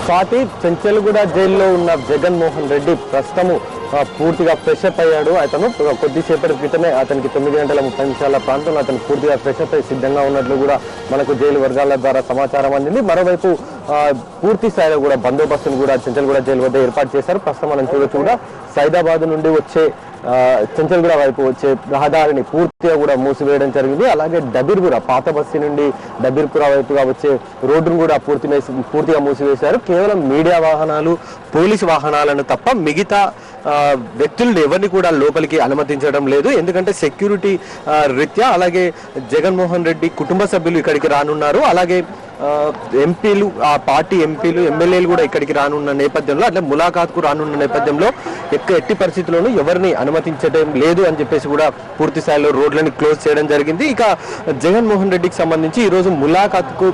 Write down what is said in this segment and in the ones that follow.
స్వాతి చెంచల్గూడ జైల్లో ఉన్న జగన్మోహన్ రెడ్డి ప్రస్తుతము పూర్తిగా ఫ్రెష్ అప్ అయ్యాడు. అతను కొద్దిసేపటి క్రితమే అతనికి 9:30 ప్రాంతంలో అతను పూర్తిగా ఫ్రెష్ అప్ అయ్యి సిద్ధంగా ఉన్నట్లు కూడా మనకు జైలు వర్గాల ద్వారా సమాచారం అందింది. మరోవైపు పూర్తి స్థాయిలో కూడా బందోబస్తును కూడా చెంచల్గూడ జైలు వద్ద ఏర్పాటు చేశారు. ప్రస్తుతం మనం చూడొచ్చు కూడా సైదాబాద్ నుండి వచ్చే చెంచల్గూడ వైపు వచ్చే రహదారిని పూర్తిగా కూడా మూసివేయడం జరిగింది. అలాగే డబీర్పుర పాత బస్తీ నుండి డబీర్పుర వైపుగా వచ్చే రోడ్డును కూడా పూర్తిగా మూసివేశారు. కేవలం మీడియా వాహనాలు, పోలీసు వాహనాలను తప్ప మిగతా వ్యక్తులను ఎవరిని కూడా లోపలికి అనుమతించడం లేదు. ఎందుకంటే సెక్యూరిటీ రీత్యా అలాగే జగన్మోహన్ రెడ్డి కుటుంబ సభ్యులు ఇక్కడికి రానున్నారు. అలాగే ఎంపీలు, ఆ పార్టీ ఎంపీలు, ఎమ్మెల్యేలు కూడా ఇక్కడికి రానున్న నేపథ్యంలో, అంటే ములాఖాత్కు రానున్న నేపథ్యంలో ఎట్టి పరిస్థితుల్లోనూ ఎవరిని అనుమతించడం లేదు అని చెప్పేసి కూడా పూర్తి స్థాయిలో రోడ్లని క్లోజ్ చేయడం జరిగింది. ఇక జగన్మోహన్ రెడ్డికి సంబంధించి ఈరోజు ములాఖాత్కు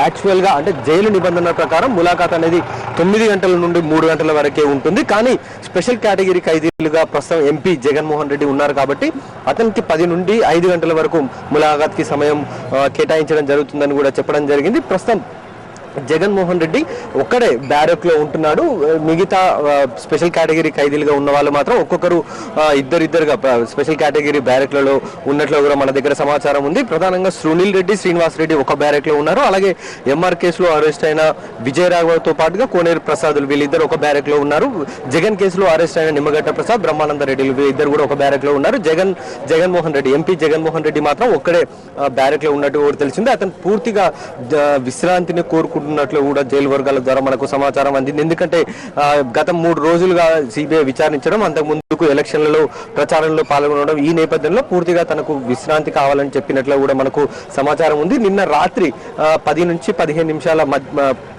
యాక్చువల్గా అంటే జైలు నిబంధనల ప్రకారం ములాఖాత్ అనేది 9 గంటల నుండి 3 గంటల వరకే ఉంటుంది. కానీ స్పెషల్ కేటగిరీ ఖైదీలుగా ప్రస్తుతం ఎంపీ జగన్మోహన్ రెడ్డి ఉన్నారు కాబట్టి అతనికి 10 నుండి 5 గంటల వరకు ములాఖాత్కి సమయం కేటాయించడం జరుగుతుందని కూడా చెప్పడం జరిగింది. ప్రస్తుతం జగన్మోహన్ రెడ్డి ఒక్కడే బ్యారక్ లో ఉంటున్నాడు. మిగతా స్పెషల్ కేటగిరీ ఖైదీలుగా ఉన్న వాళ్ళు మాత్రం ఒక్కొక్కరు ఇద్దరిద్దరుగా స్పెషల్ కేటగిరీ బ్యారక్లలో ఉన్నట్లు కూడా మన దగ్గర సమాచారం ఉంది. ప్రధానంగా సునీల్ రెడ్డి, శ్రీనివాస్ రెడ్డి ఒక బ్యారక్ లో ఉన్నారు. అలాగే ఎంఆర్ కేసులో అరెస్ట్ అయిన విజయ రాఘవతో పాటుగా కోనేరు ప్రసాదులు వీళ్ళిద్దరు ఒక బ్యారక్ లో ఉన్నారు. జగన్ కేసులో అరెస్ట్ అయిన నిమ్మగడ్డ ప్రసాద్, బ్రహ్మానంద రెడ్డిలు వీళ్ళిద్దరు కూడా ఒక బ్యారక్ లో ఉన్నారు. జగన్మోహన్ రెడ్డి, ఎంపీ జగన్మోహన్ రెడ్డి మాత్రం ఒక్కడే బ్యారక్ లో ఉన్నట్టు కూడా తెలిసింది. అతను పూర్తిగా విశ్రాంతిని కోరుకుంటున్నట్లు కూడా జైలు వర్గాల ద్వారా మనకు సమాచారం అందింది. ఎందుకంటే గత 3 రోజులుగా సిబిఐ విచారించడం, అంతకు ముందుకు ఎలక్షన్లలో ప్రచారంలో పాల్గొనడం, ఈ నేపథ్యంలో పూర్తిగా తనకు విశ్రాంతి కావాలని చెప్పినట్లు కూడా మనకు సమాచారం ఉంది. నిన్న రాత్రి 10 నుంచి 15 నిమిషాల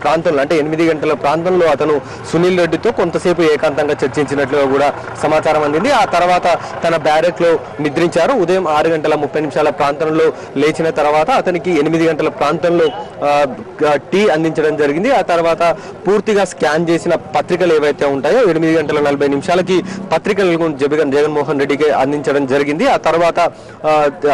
ప్రాంతంలో, అంటే 8 గంటల ప్రాంతంలో అతను సునీల్ రెడ్డితో కొంతసేపు ఏకాంతంగా చర్చించినట్లు కూడా సమాచారం అందింది. ఆ తర్వాత తన బ్యారెక్ లో నిద్రించారు. ఉదయం 6:30 ప్రాంతంలో లేచిన తర్వాత అతనికి 8 గంటల ప్రాంతంలో టీ అందించడం జరిగింది. ఆ తర్వాత పూర్తిగా స్కాన్ చేసిన పత్రికలు ఏవైతే ఉంటాయో 8:40 పత్రికలను జగన్మోహన్ రెడ్డికి అందించడం జరిగింది. ఆ తర్వాత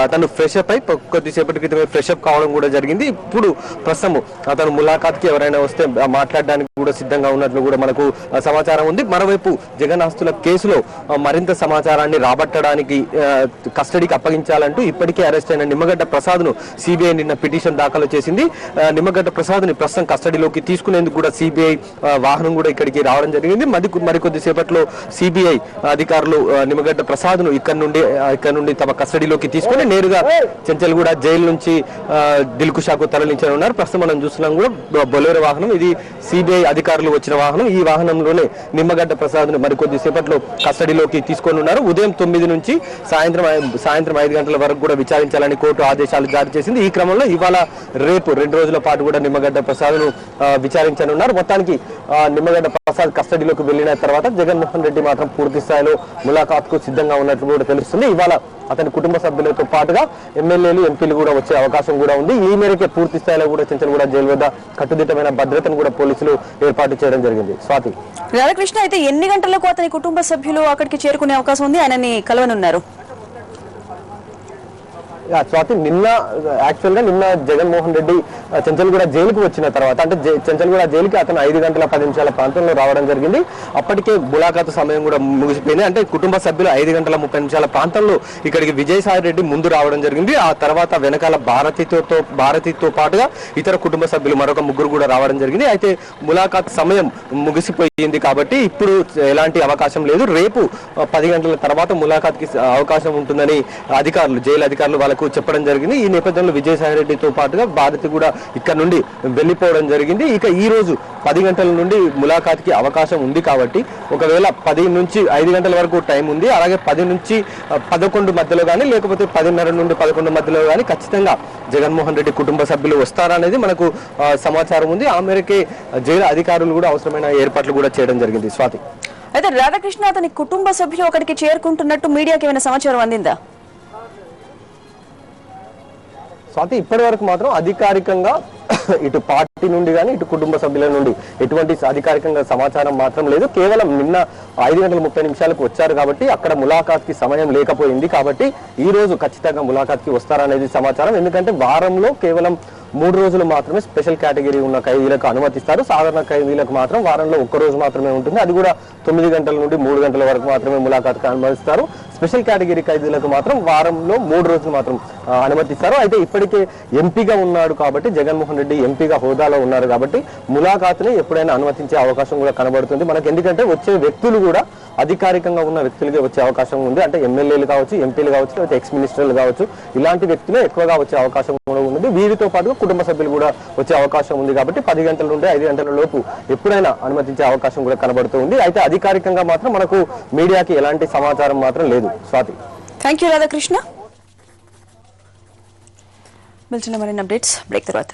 అతను ఫ్రెష్ అప్ అయి కొద్దిసేపటి క్రితమే ఫ్రెష్ అప్ కావడం కూడా జరిగింది. ఇప్పుడు ప్రస్తుతం అతను ములాఖాత్కి ఎవరైనా వస్తే మాట్లాడడానికి కూడా సిద్ధంగా ఉన్నట్లు కూడా మనకు సమాచారం ఉంది. మరోవైపు జగన్ ఆస్తుల కేసులో మరింత సమాచారాన్ని రాబట్టడానికి కస్టడీకి అప్పగించాలంటూ ఇప్పటికే అరెస్ట్ అయిన నిమ్మగడ్డ ప్రసాద్ ను సిబిఐ నిన్న పిటిషన్ దాఖలు చేసింది. నిమ్మగడ్డ ప్రసాద్ ని ప్రస్తుతం కస్టడీలోకి తీసుకునేందుకు కూడా సిబిఐ వాహనం కూడా ఇక్కడికి రావడం జరిగింది. మరికొద్ది సేపట్లో సిబిఐ అధికారులు నిమ్మగడ్డ ప్రసాద్ ను ఇక్కడ నుండి తమ కస్టడీలోకి తీసుకుని నేరుగా చెంచల్గూడ జైలు నుంచి దిల్కుషాకు తరలించనున్నారు. ప్రస్తుతం మనం చూస్తున్నాం కూడా బొలెరో వాహనం, ఇది సిబిఐ అధికారులు వచ్చిన వాహనం. ఈ వాహనంలోనే నిమ్మగడ్డ ప్రసాద్ ను మరికొద్ది సేపట్లో కస్టడీలోకి తీసుకొని ఉన్నారు. ఉదయం 9 నుంచి సాయంత్రం 5 గంటల వరకు కూడా విచారించాలని కోర్టు ఆదేశాలు జారీ చేసింది. ఈ క్రమంలో ఇవాళ రేపు 2 రోజుల పాటు కూడా నిమ్మగడ్డ ప్రసాద్ ను విచారించనున్నారు. మొత్తానికి నిమ్మగడ్డ ప్రసాద్ కస్టడీలోకి వెళ్లిన తర్వాత జగన్మోహన్ రెడ్డి మాత్రం పూర్తి స్థాయిలో ములాఖాత్ కు సిద్ధంగా ఉన్నట్లు కూడా తెలుస్తుంది. ఇవాళ అతని కుటుంబ సభ్యులతో పాటుగా ఎమ్మెల్యేలు, ఎంపీలు కూడా వచ్చే అవకాశం కూడా ఉంది. ఈ మేరకే పూర్తి స్థాయిలో కూడా చెంచల్గూడ జైలు వద్ద కట్టుదిట్టమైన భద్రతను కూడా పోలీసులు ఏర్పాటు చేయడం జరిగింది. స్వాతి, రాధాకృష్ణ, అయితే ఎన్ని గంటలకు అతని కుటుంబ సభ్యులు అక్కడికి చేరుకునే అవకాశం ఉంది? ఆయనని కలవనున్నారు. స్వాతి, నిన్న జగన్మోహన్ రెడ్డి చెంచల్గూడ జైలుకు వచ్చిన తర్వాత, అంటే చెంచల్గూడ జైలుకి అతను 5:10 ప్రాంతంలో రావడం జరిగింది. అప్పటికే ములాఖాతు సమయం కూడా ముగిసిపోయింది. అంటే కుటుంబ సభ్యులు 5:30 ప్రాంతంలో ఇక్కడికి విజయసాయి రెడ్డి ముందు రావడం జరిగింది. ఆ తర్వాత వెనకాల భారతితో పాటుగా ఇతర కుటుంబ సభ్యులు మరొక 3 కూడా రావడం జరిగింది. అయితే ములాఖాతు సమయం ముగిసిపోయింది కాబట్టి ఇప్పుడు ఎలాంటి అవకాశం లేదు. రేపు 10 గంటల తర్వాత ములాఖాత్కి అవకాశం ఉంటుందని జైలు అధికారులు వాళ్ళకు చెప్పడం జరిగింది. ఈ నేపథ్యంలో విజయసాయి రెడ్డితో పాటుగా భారతి కూడా ఇక్కడ నుండి వెళ్లిపోవడం జరిగింది. ఇక ఈ రోజు 10 గంటల నుండి ములాఖాత్కి అవకాశం ఉంది కాబట్టి ఒకవేళ 10 నుంచి 5 గంటల వరకు టైం ఉంది. అలాగే 10 నుంచి 11 మధ్యలో కానీ, లేకపోతే 10:30 నుండి 11 మధ్యలో కానీ ఖచ్చితంగా జగన్మోహన్ రెడ్డి కుటుంబ సభ్యులు వస్తారనేది మనకు సమాచారం ఉంది. ఆ మేరకే జైలు అధికారులు కూడా అవసరమైన ఏర్పాట్లు కూడా చేయడం జరిగింది. స్వాతి, అయితే రాధాకృష్ణ అతని కుటుంబ సభ్యులు అక్కడికి చేరుకుంటున్నట్టు మీడియాకి ఏమైనా సమాచారం అందిందా? స్వాతి, ఇప్పటి వరకు మాత్రం అధికారికంగా ఇటు పార్టీ నుండి కానీ ఇటు కుటుంబ సభ్యుల నుండి ఎటువంటి అధికారికంగా సమాచారం మాత్రం లేదు. కేవలం నిన్న 5:30 వచ్చారు కాబట్టి అక్కడ ములాఖాత్కి సమయం లేకపోయింది. కాబట్టి ఈ రోజు ఖచ్చితంగా ములాఖాత్కి వస్తారనేది సమాచారం. ఎందుకంటే వారంలో కేవలం 3 రోజులు మాత్రమే స్పెషల్ కేటగిరీ ఉన్న ఖైదీలకు అనుమతిస్తారు. సాధారణ ఖైదీలకు మాత్రం వారంలో 1 రోజు మాత్రమే ఉంటుంది. అది కూడా 9 గంటల నుండి 3 గంటల వరకు మాత్రమే ములాఖాత్కు అనుమతిస్తారు. స్పెషల్ కేటగిరీ ఖైదీలకు మాత్రం వారంలో 3 రోజులు మాత్రం అనుమతిస్తారు. అయితే ఇప్పటికే ఎంపీగా ఉన్నాడు కాబట్టి జగన్మోహన్ రెడ్డి ఎంపీగా హోదాలో ఉన్నారు కాబట్టి ములాఖాత్ని ఎప్పుడైనా అనుమతించే అవకాశం కూడా కనబడుతుంది మనకు. ఎందుకంటే వచ్చే వ్యక్తులు కూడా అధికారికంగా ఉన్న వ్యక్తులకే వచ్చే అవకాశం ఉంది. అంటే ఎమ్మెల్యేలు కావచ్చు, ఎంపీలు కావచ్చు, లేకపోతే ఎక్స్ మినిస్టర్లు కావచ్చు, ఇలాంటి వ్యక్తులే ఎక్కువగా వచ్చే అవకాశం కూడా ఉంది. వీరితో పాటు కుటుంబ సభ్యులు కూడా వచ్చే అవకాశం ఉంది కాబట్టి 10 గంటల నుండి 5 గంటల లోపు ఎప్పుడైనా అనుమతించే అవకాశం కూడా కనబడుతుంది. అయితే అధికారికంగా మాత్రం మనకు మీడియాకి ఎలాంటి సమాచారం మాత్రం లేదు. స్వాతి. Thank you Radhakrishna. మరిన్ని అప్డేట్స్ బ్రేక్ తర్వాత.